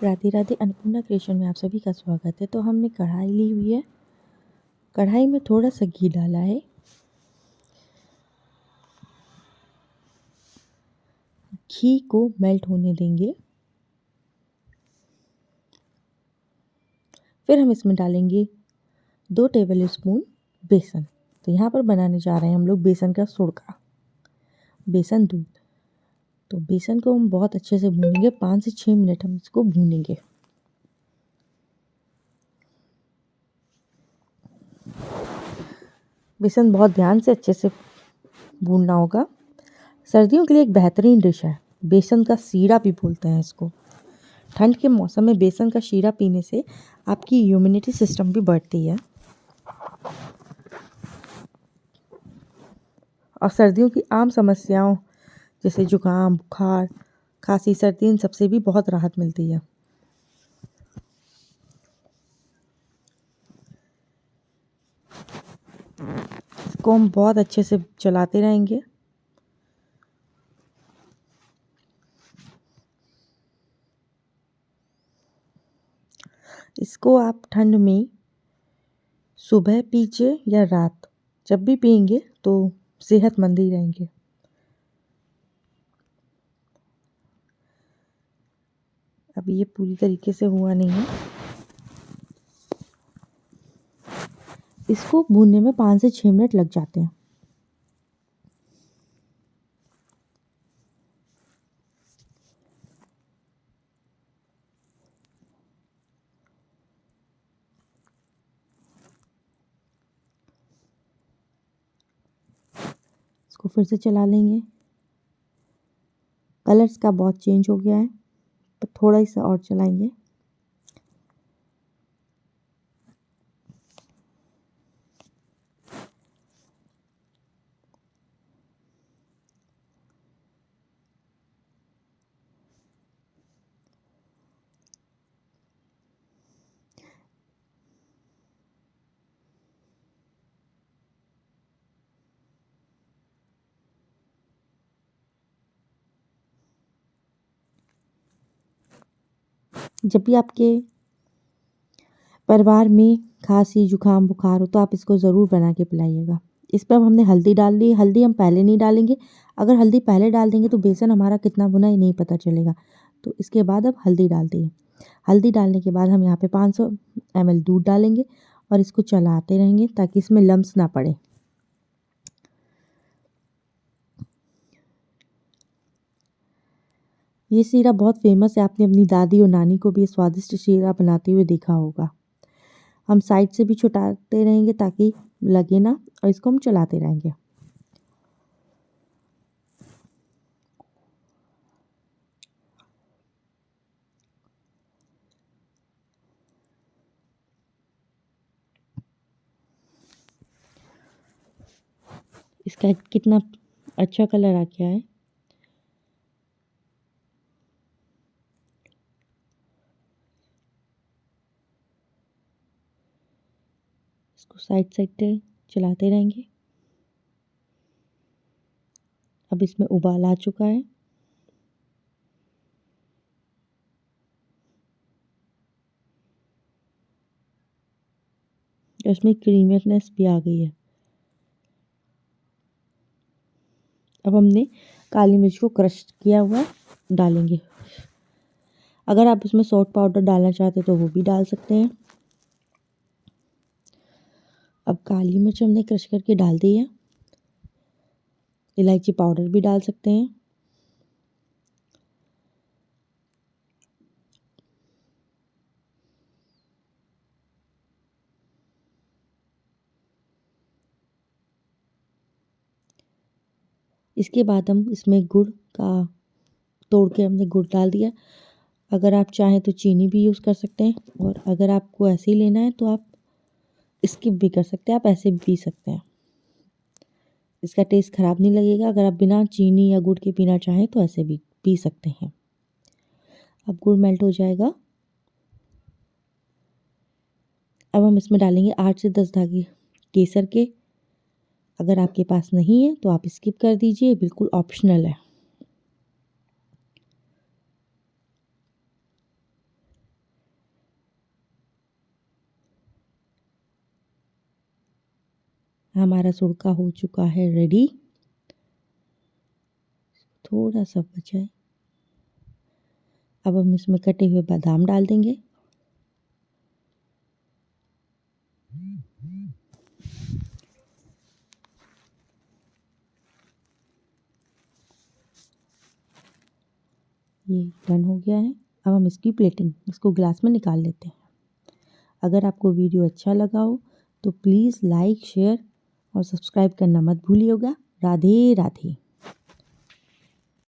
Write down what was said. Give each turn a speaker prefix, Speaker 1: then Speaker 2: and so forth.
Speaker 1: Radhe Radhe. Annapurna creation में आप सभी का स्वागत है। तो हमने कढ़ाई ली हुई है, कढ़ाई में थोड़ा सा घी डाला है। घी को मेल्ट होने देंगे। फिर हम इसमें डालेंगे 2 टेबल स्पून बेसन। तो यहाँ पर बनाने जा रहे हैं हम लोग बेसन का सुड़का, बेसन दूध। तो बेसन को हम बहुत अच्छे से भूनेंगे, 5 से 6 मिनट हम इसको भूनेंगे। बेसन बहुत ध्यान से अच्छे से भूनना होगा। सर्दियों के लिए एक बेहतरीन डिश है, बेसन का सीरा भी बोलते हैं इसको। ठंड के मौसम में बेसन का शीरा पीने से आपकी इम्यूनिटी सिस्टम भी बढ़ती है और सर्दियों की आम समस्याओं जैसे जुकाम, बुखार, खांसी, सर्दी, इन सबसे भी बहुत राहत मिलती है। इसको हम बहुत अच्छे से चलाते रहेंगे। इसको आप ठंड में सुबह पीजिए या रात, जब भी पिएंगे तो सेहतमंद ही रहेंगे। अब ये पूरी तरीके से हुआ नहीं है। इसको भूनने में 5 से 6 मिनट लग जाते हैं। इसको फिर से चला लेंगे। कलर्स का बहुत चेंज हो गया है, पर थोड़ा ही सा और चलाएंगे। जब भी आपके परिवार में खांसी, जुकाम, बुखार हो तो आप इसको ज़रूर बना के पिलाइएगा। इस पर हमने हल्दी डाल दी। हल्दी हम पहले नहीं डालेंगे। अगर हल्दी पहले डाल देंगे तो बेसन हमारा कितना भुना है नहीं पता चलेगा। तो इसके बाद अब हल्दी डाल दिए। हल्दी डालने के बाद हम यहाँ पे 500 ml दूध डालेंगे और इसको चलाते रहेंगे ताकि इसमें लम्स ना पड़े। ये शीरा बहुत फेमस है। आपने अपनी दादी और नानी को भी ये स्वादिष्ट शीरा बनाते हुए देखा होगा। हम साइड से भी छुटाते रहेंगे ताकि लगे ना, और इसको हम चलाते रहेंगे। इसका कितना अच्छा कलर आ गया है। इसको साइड साइड से चलाते रहेंगे। अब इसमें उबाल आ चुका है। इसमें क्रीमीनेस भी आ गई है। अब हमने काली मिर्च को क्रश किया हुआ डालेंगे। अगर आप इसमें सॉल्ट पाउडर डालना चाहते तो वो भी डाल सकते हैं। अब काली मिर्च हमने क्रश करके डाल दी है। इलायची पाउडर भी डाल सकते हैं। इसके बाद हम इसमें गुड़ का तोड़ के हमने गुड़ डाल दिया। अगर आप चाहें तो चीनी भी यूज़ कर सकते हैं, और अगर आपको ऐसे ही लेना है तो आप स्किप भी कर सकते हैं, आप ऐसे भी पी सकते हैं। इसका टेस्ट ख़राब नहीं लगेगा। अगर आप बिना चीनी या गुड़ के पीना चाहें तो ऐसे भी पी सकते हैं। अब गुड़ मेल्ट हो जाएगा। अब हम इसमें डालेंगे 8 से 10 धागे केसर के। अगर आपके पास नहीं है तो आप स्किप कर दीजिए, बिल्कुल ऑप्शनल है। हमारा सुड़का हो चुका है रेडी। थोड़ा सा बचा है। अब हम इसमें कटे हुए बादाम डाल देंगे। ये डन हो गया है। अब हम इसकी प्लेटिंग, इसको ग्लास में निकाल लेते हैं। अगर आपको वीडियो अच्छा लगा हो तो प्लीज़ लाइक, शेयर और सब्सक्राइब करना मत भूलिएगा। राधे राधे।